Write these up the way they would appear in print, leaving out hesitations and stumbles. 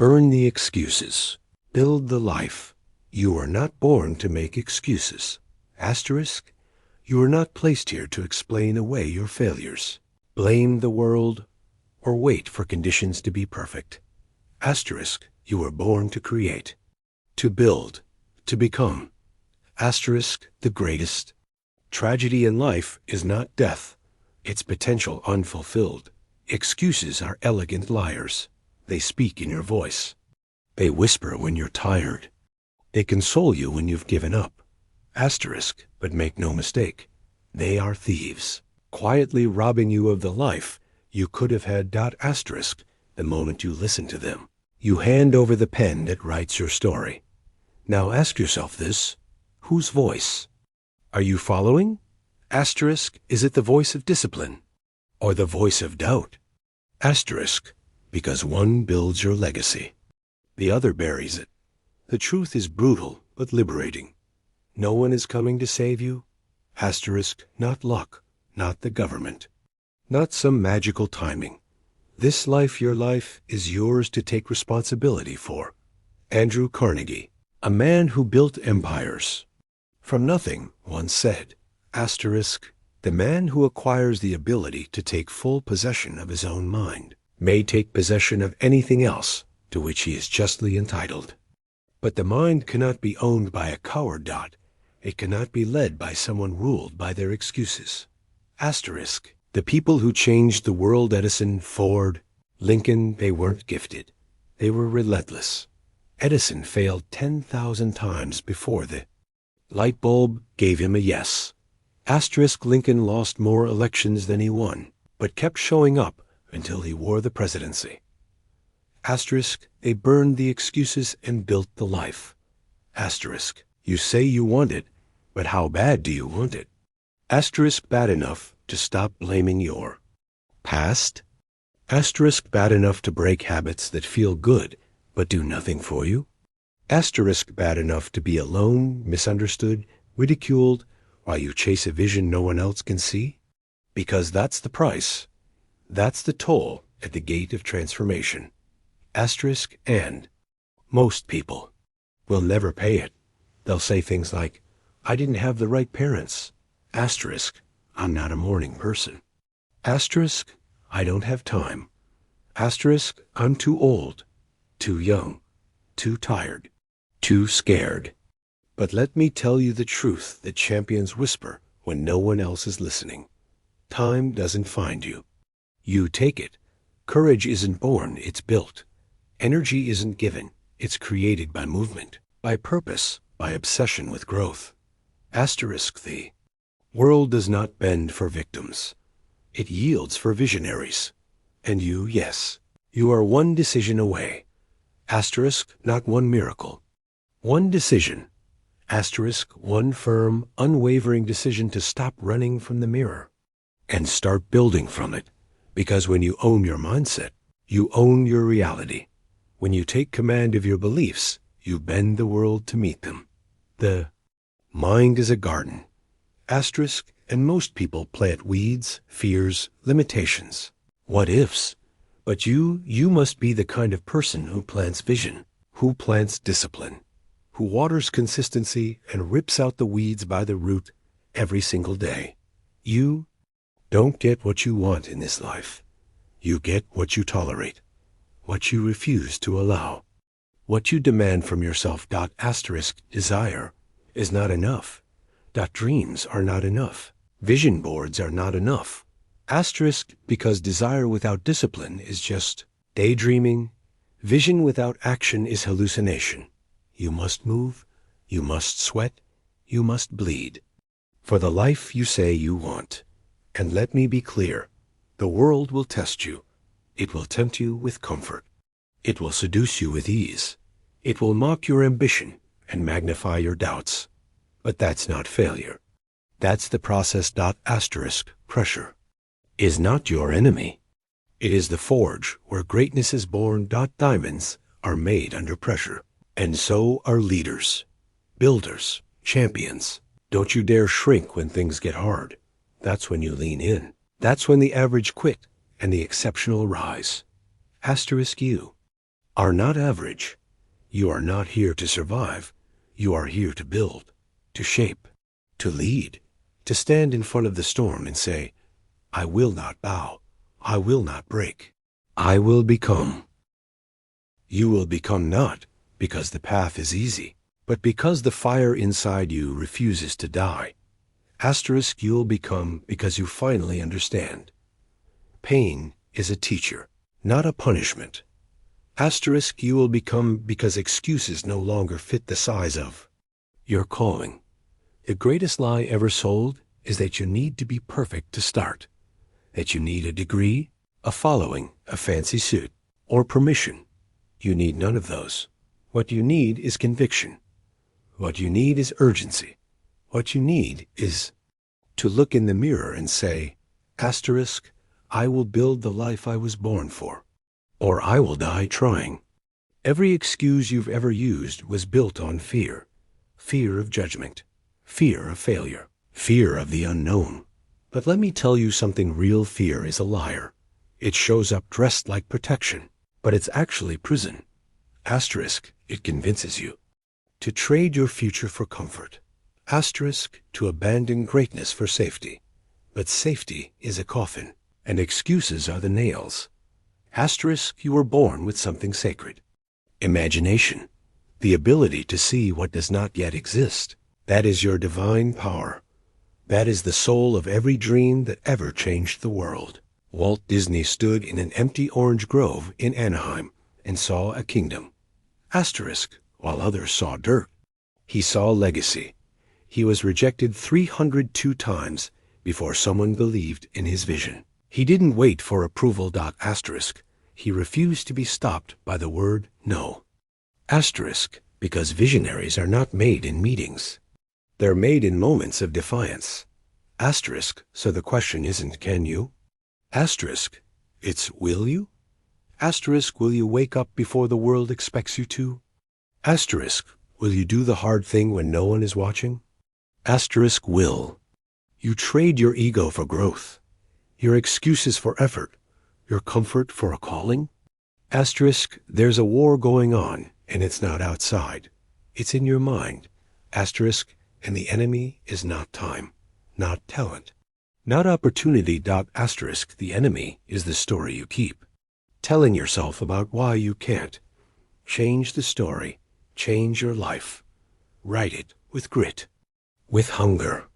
Burn the excuses. Build the life. You are not born to make excuses. Asterisk, you are not placed here to explain away your failures, blame the world, or wait for conditions to be perfect. Asterisk, you were born to create, to build, to become. Asterisk, the greatest. Tragedy in life is not death, it's potential unfulfilled. Excuses are elegant liars. They speak in your voice. They whisper when you're tired. They console you when you've given up. Asterisk, but make no mistake, they are thieves, quietly robbing you of the life you could have had. Asterisk, the moment you listen to them. You hand over the pen that writes your story. Now ask yourself this, whose voice? Are you following? Asterisk, is it the voice of discipline or the voice of doubt? Asterisk, because one builds your legacy, the other buries it. The truth is brutal but liberating. No one is coming to save you. Asterisk, not luck, not the government, not some magical timing. This life, your life, is yours to take responsibility for. Andrew Carnegie, a man who built empires from nothing, once said, asterisk, the man who acquires the ability to take full possession of his own mind may take possession of anything else to which he is justly entitled. But the mind cannot be owned by a coward. It cannot be led by someone ruled by their excuses. Asterisk, the people who changed the world, Edison, Ford, Lincoln, they weren't gifted. They were relentless. Edison failed 10,000 times before the light bulb gave him a yes. Asterisk, Lincoln lost more elections than he won, but kept showing up until he wore the presidency. Asterisk, they burned the excuses and built the life. Asterisk, you say you want it, but how bad do you want it? Asterisk, bad enough to stop blaming your past. Asterisk, bad enough to break habits that feel good but do nothing for you. Asterisk, bad enough to be alone, misunderstood, ridiculed, while you chase a vision no one else can see. Because that's the price. That's the toll at the gate of transformation. Asterisk, and most people will never pay it. They'll say things like, I didn't have the right parents. Asterisk, I'm not a morning person. Asterisk, I don't have time. Asterisk, I'm too old, too young, too tired, too scared. But let me tell you the truth that champions whisper when no one else is listening. Time doesn't find you. You take it. Courage isn't born, it's built. Energy isn't given, it's created by movement, by purpose, by obsession with growth. Asterisk, the world does not bend for victims. It yields for visionaries. And you, yes, you are one decision away. Asterisk, not one miracle. One decision. Asterisk, one firm, unwavering decision to stop running from the mirror and start building from it. Because when you own your mindset, you own your reality. When you take command of your beliefs, you bend the world to meet them. The mind is a garden. Asterisk, and most people plant weeds, fears, limitations, what ifs. But you must be the kind of person who plants vision, who plants discipline, who waters consistency and rips out the weeds by the root every single day. You don't get what you want in this life. You get what you tolerate, what you refuse to allow, what you demand from yourself. Asterisk, desire is not enough. Dreams are not enough. Vision boards are not enough. Asterisk, because desire without discipline is just daydreaming. Vision without action is hallucination. You must move, you must sweat, you must bleed for the life you say you want. And let me be clear, the world will test you. It will tempt you with comfort. It will seduce you with ease. It will mock your ambition and magnify your doubts. But that's not failure. That's the process. Asterisk, pressure is not your enemy. It is the forge where greatness is born. Diamonds are made under pressure. And so are leaders, builders, champions. Don't you dare shrink when things get hard. That's when you lean in. That's when the average quit and the exceptional rise. Asterisk, you are not average. You are not here to survive. You are here to build, to shape, to lead, to stand in front of the storm and say, I will not bow. I will not break. I will become. You will become not because the path is easy, but because the fire inside you refuses to die. Asterisk, you'll become because you finally understand. Pain is a teacher, not a punishment. Asterisk, you will become because excuses no longer fit the size of your calling. The greatest lie ever sold is that you need to be perfect to start, that you need a degree, a following, a fancy suit, or permission. You need none of those. What you need is conviction. What you need is urgency. What you need is to look in the mirror and say, asterisk, I will build the life I was born for, or I will die trying. Every excuse you've ever used was built on fear. Fear of judgment, fear of failure, fear of the unknown. But let me tell you something, real fear is a liar. It shows up dressed like protection, but it's actually prison. Asterisk, it convinces you to trade your future for comfort. Asterisk, to abandon greatness for safety. But safety is a coffin, and excuses are the nails. Asterisk, you were born with something sacred. Imagination, the ability to see what does not yet exist. That is your divine power. That is the soul of every dream that ever changed the world. Walt Disney stood in an empty orange grove in Anaheim and saw a kingdom. Asterisk, while others saw dirt. He saw legacy. He was rejected 302 times before someone believed in his vision. He didn't wait for approval. Asterisk, he refused to be stopped by the word no. Asterisk, because visionaries are not made in meetings. They're made in moments of defiance. Asterisk, so the question isn't can you? Asterisk, it's will you? Asterisk, will you wake up before the world expects you to? Asterisk, will you do the hard thing when no one is watching? Asterisk, will. You trade your ego for growth, your excuses for effort, your comfort for a calling? Asterisk, there's a war going on, and it's not outside. It's in your mind. Asterisk, and the enemy is not time, not talent, not opportunity. Asterisk, the enemy is the story you keep, telling yourself about why you can't. Change the story. Change your life. Write it with grit, with hunger,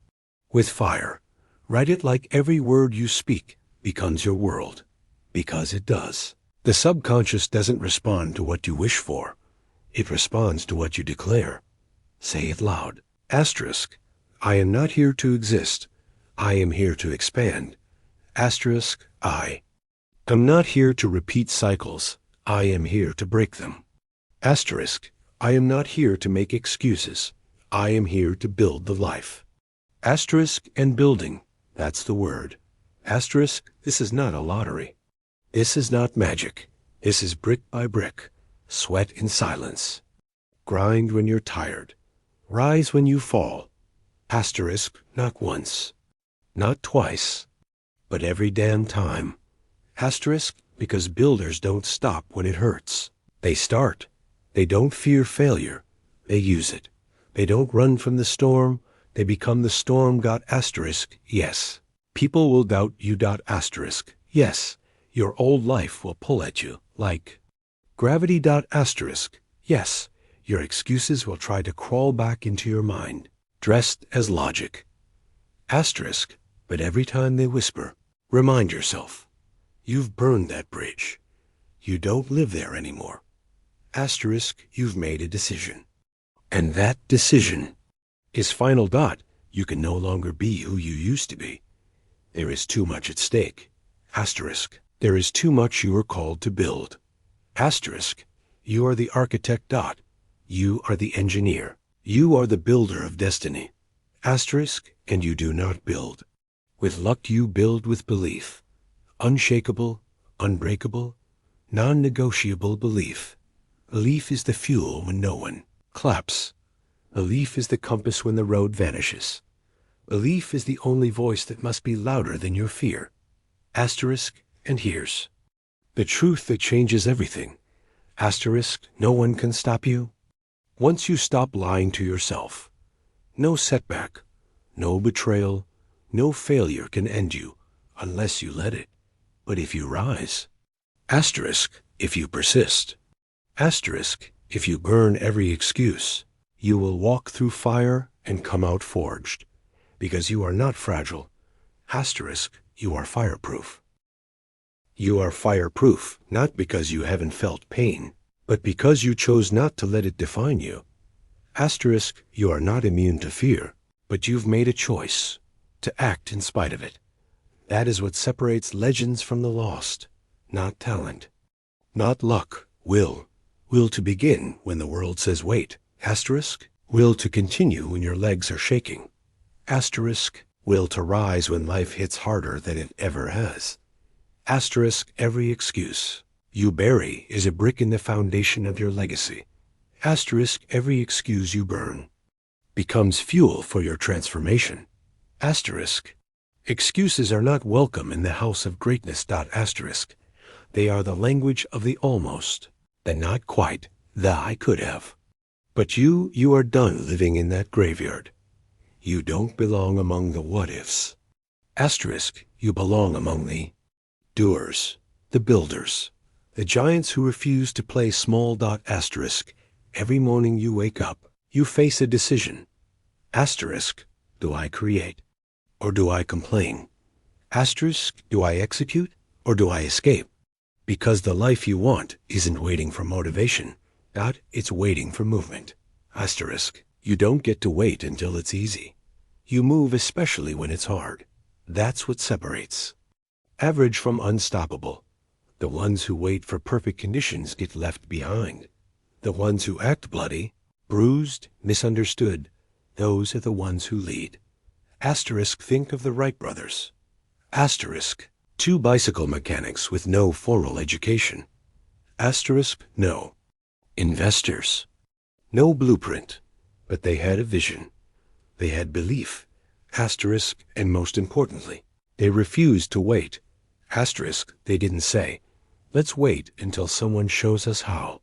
with fire. Write it like every word you speak becomes your world, because it does. The subconscious doesn't respond to what you wish for. It responds to what you declare. Say it loud. Asterisk, I am not here to exist. I am here to expand. Asterisk, I am not here to repeat cycles. I am here to break them. Asterisk, I am not here to make excuses. I am here to build the life. Asterisk and building, that's the word. Asterisk, this is not a lottery. This is not magic. This is brick by brick. Sweat in silence. Grind when you're tired. Rise when you fall. Asterisk, not once, not twice, but every damn time. Asterisk, because builders don't stop when it hurts. They start. They don't fear failure. They use it. They don't run from the storm. They become the storm. Asterisk, yes. People will doubt you. Asterisk, yes. Your old life will pull at you like gravity. Asterisk, yes. Your excuses will try to crawl back into your mind, dressed as logic. Asterisk, but every time they whisper, remind yourself, you've burned that bridge. You don't live there anymore. Asterisk, you've made a decision. And that decision is final. You can no longer be who you used to be. There is too much at stake. Asterisk, there is too much you are called to build. Asterisk, you are the architect. You are the engineer. You are the builder of destiny. Asterisk, and you do not build. With luck you build with belief. Unshakable, unbreakable, non-negotiable belief. Belief is the fuel when no one claps. Belief is the compass when the road vanishes. Belief is the only voice that must be louder than your fear. Asterisk, and here's the truth that changes everything. Asterisk, no one can stop you. Once you stop lying to yourself, no setback, no betrayal, no failure can end you unless you let it. But if you rise, asterisk, if you persist, asterisk, if you burn every excuse, you will walk through fire and come out forged, because you are not fragile. Asterisk, you are fireproof. You are fireproof not because you haven't felt pain, but because you chose not to let it define you. Asterisk, you are not immune to fear, but you've made a choice to act in spite of it. That is what separates legends from the lost. Not talent, not luck, will. Will to begin when the world says wait. Asterisk, will to continue when your legs are shaking. Asterisk, will to rise when life hits harder than it ever has. Asterisk, every excuse you bury is a brick in the foundation of your legacy. Asterisk, every excuse you burn becomes fuel for your transformation. Asterisk, excuses are not welcome in the house of greatness. Asterisk, they are the language of the almost, the not quite, the I could have. But you are done living in that graveyard. You don't belong among the what-ifs. Asterisk, you belong among the doers, the builders, the giants who refuse to play small. Asterisk, every morning you wake up, you face a decision. Asterisk, do I create or do I complain? Asterisk, do I execute or do I escape? Because the life you want isn't waiting for motivation. It's waiting for movement. Asterisk, you don't get to wait until it's easy. You move especially when it's hard. That's what separates average from unstoppable. The ones who wait for perfect conditions get left behind. The ones who act bloody, bruised, misunderstood, those are the ones who lead. Asterisk, think of the Wright brothers. Asterisk, two bicycle mechanics with no formal education. Asterisk, no investors, no blueprint, but they had a vision. They had belief. Asterisk, and most importantly, they refused to wait. Asterisk, they didn't say, let's wait until someone shows us how.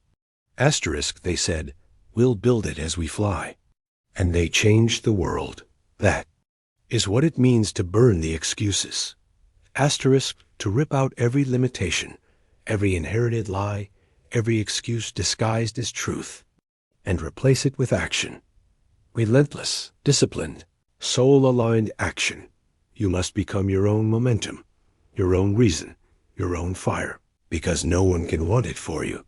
Asterisk, they said, we'll build it as we fly. And they changed the world. That is what it means to burn the excuses. Asterisk, to rip out every limitation, every inherited lie, every excuse disguised as truth, and replace it with action. Relentless, disciplined, soul-aligned action. You must become your own momentum, your own reason, your own fire, because no one can want it for you.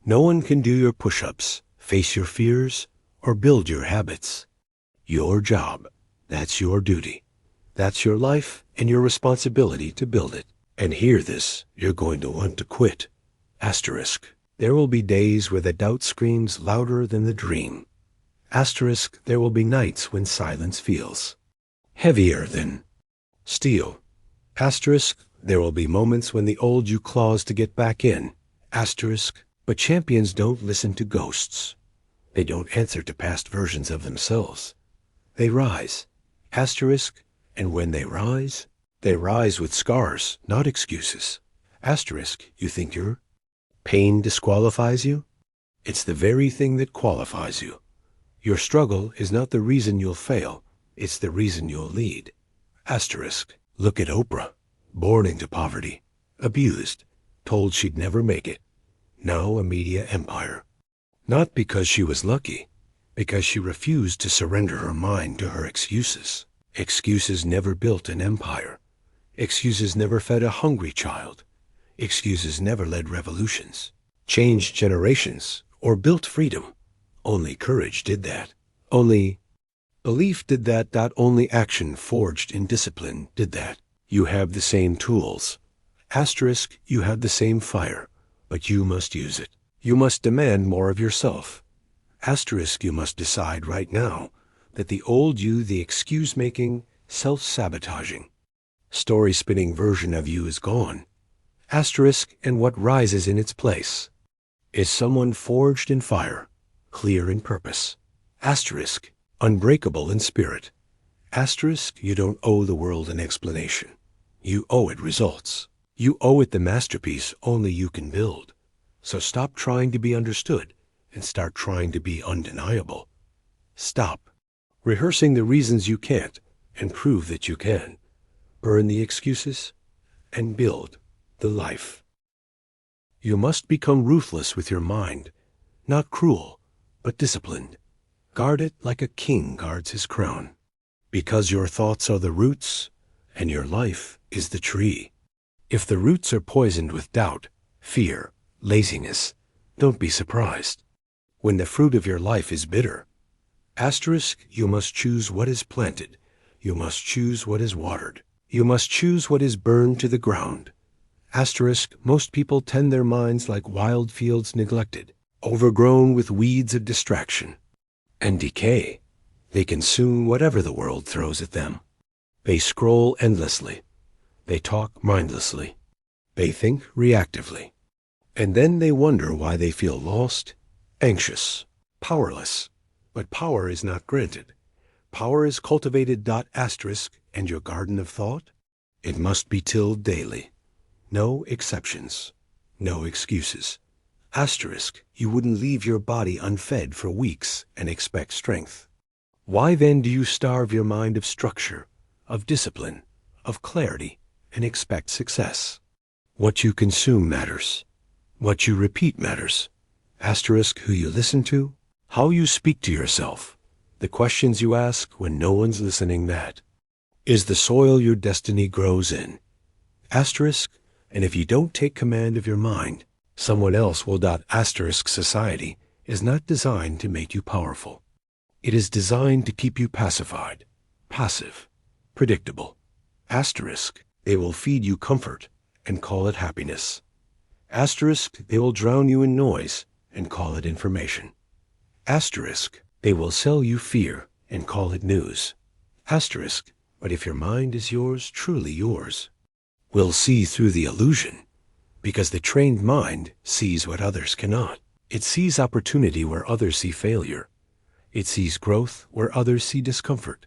No one can do your push-ups, face your fears, or build your habits. Your job, that's your duty. That's your life and your responsibility to build it. And hear this, you're going to want to quit. Asterisk, there will be days where the doubt screams louder than the dream. Asterisk, there will be nights when silence feels heavier than steel. Asterisk, there will be moments when the old you claws to get back in. Asterisk, but champions don't listen to ghosts. They don't answer to past versions of themselves. They rise. Asterisk, and when they rise with scars, not excuses. Asterisk, you think your pain disqualifies you? It's the very thing that qualifies you. Your struggle is not the reason you'll fail. It's the reason you'll lead. Asterisk, look at Oprah, born into poverty, abused, told she'd never make it. Now a media empire. Not because she was lucky, because she refused to surrender her mind to her excuses. Excuses never built an empire. Excuses never fed a hungry child. Excuses never led revolutions, changed generations, or built freedom. Only courage did that. Only belief did that. Only action forged in discipline did that. You have the same tools. Asterisk, you have the same fire, but you must use it. You must demand more of yourself. Asterisk, you must decide right now that the old you, the excuse-making, self-sabotaging, story-spinning version of you is gone. Asterisk, and what rises in its place is someone forged in fire, clear in purpose. Asterisk, unbreakable in spirit. Asterisk, you don't owe the world an explanation. You owe it results. You owe it the masterpiece only you can build. So stop trying to be understood and start trying to be undeniable. Stop rehearsing the reasons you can't and prove that you can. Burn the excuses and build the life. You must become ruthless with your mind, not cruel, but disciplined. Guard it like a king guards his crown, because your thoughts are the roots and your life is the tree. If the roots are poisoned with doubt, fear, laziness, don't be surprised when the fruit of your life is bitter. Asterisk, you must choose what is planted. You must choose what is watered. You must choose what is burned to the ground. Asterisk, most people tend their minds like wild fields neglected, overgrown with weeds of distraction and decay. They consume whatever the world throws at them. They scroll endlessly. They talk mindlessly. They think reactively. And then they wonder why they feel lost, anxious, powerless. But power is not granted. Power is cultivated. Asterisk, and your garden of thought? It must be tilled daily. No exceptions. No excuses. Asterisk, you wouldn't leave your body unfed for weeks and expect strength. Why then do you starve your mind of structure, of discipline, of clarity, and expect success? What you consume matters. What you repeat matters. Asterisk, who you listen to, how you speak to yourself, the questions you ask when no one's listening. That is the soil your destiny grows in. Asterisk, and if you don't take command of your mind, someone else will. Asterisk, society is not designed to make you powerful. It is designed to keep you pacified, passive, predictable. Asterisk, they will feed you comfort and call it happiness. Asterisk, they will drown you in noise and call it information. Asterisk, they will sell you fear and call it news. Asterisk, but if your mind is yours, truly yours, will see through the illusion, because the trained mind sees what others cannot. It sees opportunity where others see failure. It sees growth where others see discomfort.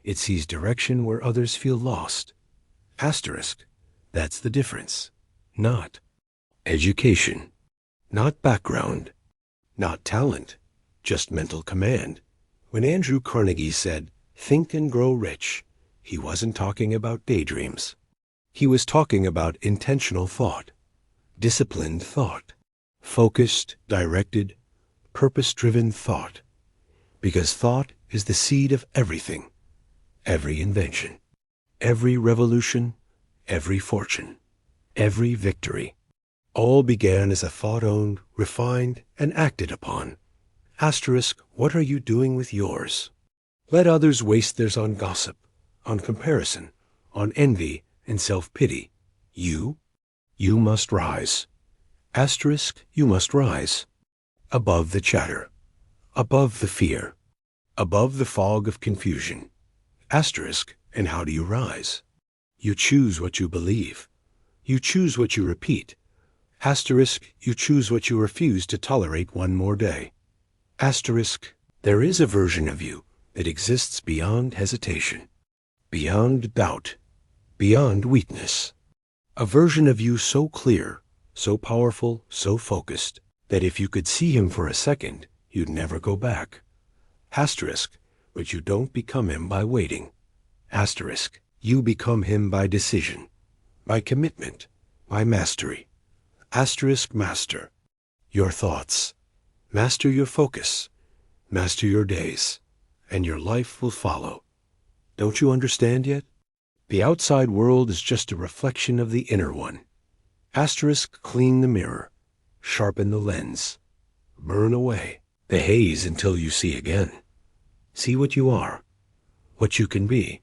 It sees direction where others feel lost. Asterisk, that's the difference. Not education, not background, not talent, just mental command. When Andrew Carnegie said, "Think and grow rich," he wasn't talking about daydreams. He was talking about intentional thought, disciplined thought, focused, directed, purpose-driven thought. Because thought is the seed of everything, every invention, every revolution, every fortune, every victory. All began as a thought owned, refined, and acted upon. Asterisk, what are you doing with yours? Let others waste theirs on gossip, on comparison, on envy and self-pity. You must rise. Asterisk, you must rise. Above the chatter, above the fear, above the fog of confusion. Asterisk, and how do you rise? You choose what you believe. You choose what you repeat. Asterisk, you choose what you refuse to tolerate one more day. Asterisk, there is a version of you that exists beyond hesitation, beyond doubt, beyond weakness. A version of you so clear, so powerful, so focused, that if you could see him for a second, you'd never go back. Asterisk, but you don't become him by waiting. Asterisk, you become him by decision, by commitment, by mastery. Asterisk, master your thoughts, master your focus, master your days, and your life will follow. Don't you understand yet? The outside world is just a reflection of the inner one. Asterisk, clean the mirror, sharpen the lens, burn away the haze until you see again. See what you are, what you can be.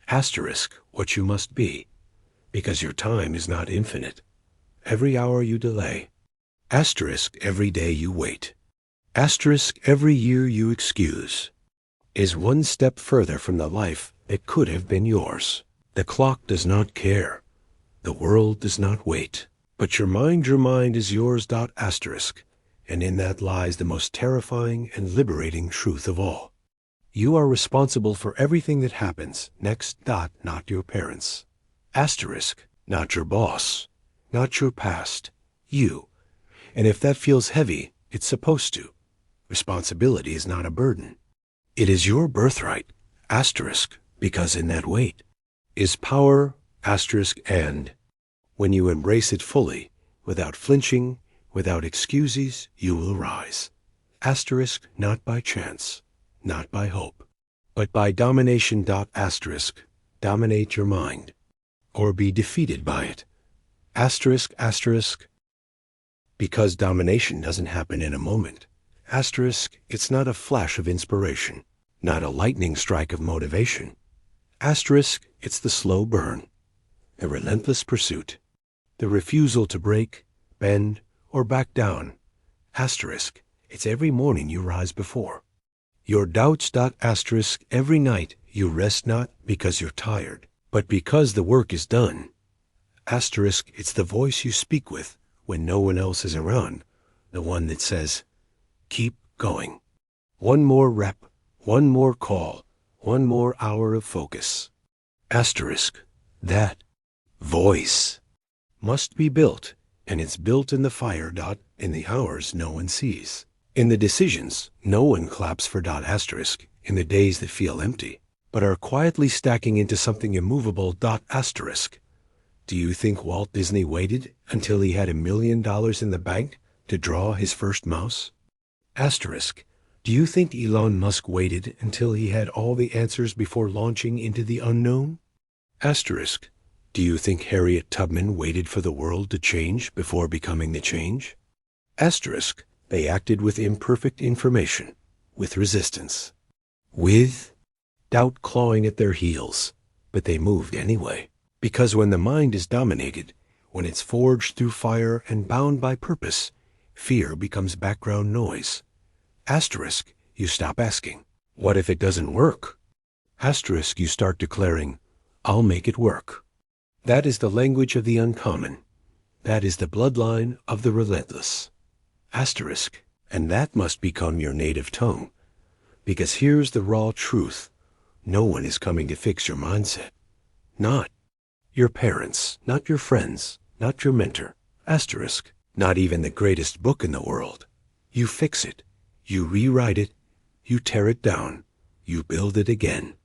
Asterisk, what you must be, because your time is not infinite. Every hour you delay. Asterisk, every day you wait. Asterisk, every year you excuse is one step further from the life that could have been yours. The clock does not care. The world does not wait. But your mind is yours. Asterisk, and in that lies the most terrifying and liberating truth of all. You are responsible for everything that happens next. Not your parents. Asterisk, not your boss, not your past. You. And if that feels heavy, it's supposed to. Responsibility is not a burden. It is your birthright, asterisk, because in that weight is power, asterisk, and when you embrace it fully, without flinching, without excuses, you will rise. Asterisk, not by chance, not by hope, but by domination. Asterisk, dominate your mind, or be defeated by it. Asterisk, asterisk, because domination doesn't happen in a moment. Asterisk, it's not a flash of inspiration, not a lightning strike of motivation. Asterisk, it's the slow burn, a relentless pursuit, the refusal to break, bend, or back down. Asterisk, it's every morning you rise before your doubts. Asterisk, every night you rest not because you're tired, but because the work is done. Asterisk, it's the voice you speak with when no one else is around, the one that says, keep going. One more rep, one more call, one more hour of focus. Asterisk, that voice must be built, and it's built in the fire. In the hours no one sees. In the decisions no one claps for. Asterisk, in the days that feel empty, but are quietly stacking into something immovable. Asterisk, do you think Walt Disney waited until he had $1 million in the bank to draw his first mouse? Asterisk, do you think Elon Musk waited until he had all the answers before launching into the unknown? Asterisk, do you think Harriet Tubman waited for the world to change before becoming the change? Asterisk, they acted with imperfect information, with resistance, with doubt clawing at their heels, but they moved anyway. Because when the mind is dominated, when it's forged through fire and bound by purpose, fear becomes background noise. Asterisk, you stop asking, what if it doesn't work? Asterisk, you start declaring, I'll make it work. That is the language of the uncommon. That is the bloodline of the relentless. Asterisk, and that must become your native tongue. Because here's the raw truth. No one is coming to fix your mindset. Not your parents, not your friends, not your mentor. Asterisk, not even the greatest book in the world. You fix it. You rewrite it. You tear it down. You build it again.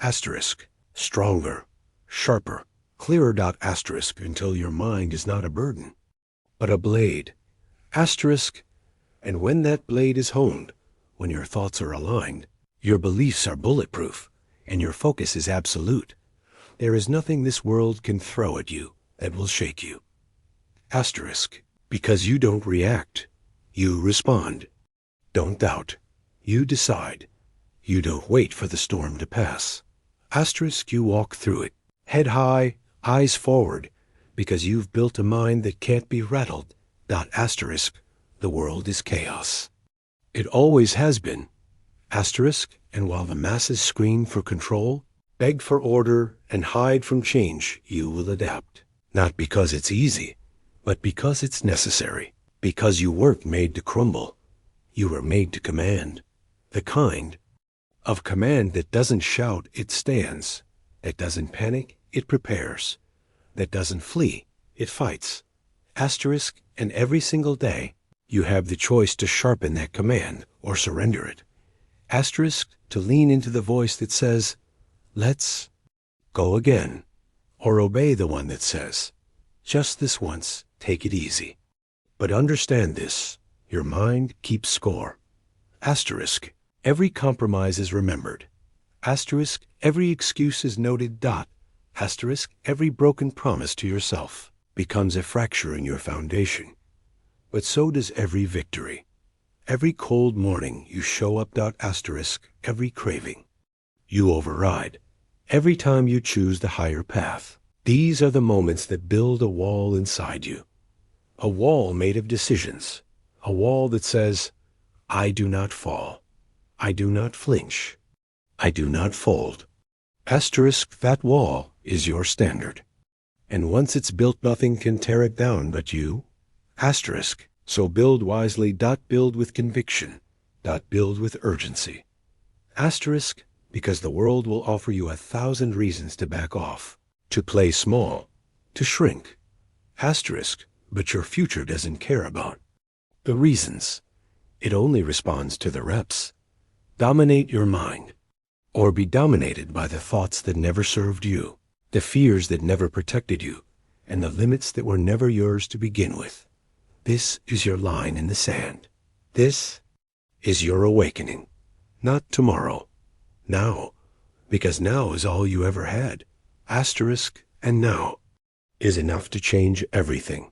Asterisk, stronger, sharper, clearer. Asterisk, until your mind is not a burden, but a blade. Asterisk, and when that blade is honed, when your thoughts are aligned, your beliefs are bulletproof, and your focus is absolute, there is nothing this world can throw at you that will shake you. Asterisk, because you don't react, you respond. Don't doubt, you decide. You don't wait for the storm to pass. Asterisk, you walk through it, head high, eyes forward, because you've built a mind that can't be rattled. Asterisk, the world is chaos. It always has been. Asterisk, and while the masses scream for control, beg for order, and hide from change, you will adapt. Not because it's easy, but because it's necessary. Because you weren't made to crumble. You were made to command. The kind of command that doesn't shout, it stands. That doesn't panic, it prepares. That doesn't flee, it fights. Asterisk, and every single day, you have the choice to sharpen that command or surrender it. Asterisk, to lean into the voice that says, let's go again, or obey the one that says, just this once, take it easy. But understand this, your mind keeps score. Asterisk, every compromise is remembered. Asterisk, every excuse is noted. Asterisk, every broken promise to yourself becomes a fracture in your foundation. But so does every victory. Every cold morning you show up. Asterisk, every craving you override. Every time you choose the higher path. These are the moments that build a wall inside you. A wall made of decisions. A wall that says, I do not fall. I do not flinch. I do not fold. Asterisk, that wall is your standard. And once it's built, nothing can tear it down but you. Asterisk, so build wisely. Build with conviction. Build with urgency. Asterisk, because the world will offer you 1,000 reasons to back off, to play small, to shrink. Asterisk, but your future doesn't care about the reasons. It only responds to the reps. Dominate your mind, or be dominated by the thoughts that never served you, the fears that never protected you, and the limits that were never yours to begin with. This is your line in the sand. This is your awakening. Not tomorrow. Now. Because now is all you ever had. Asterisk and now is enough to change everything.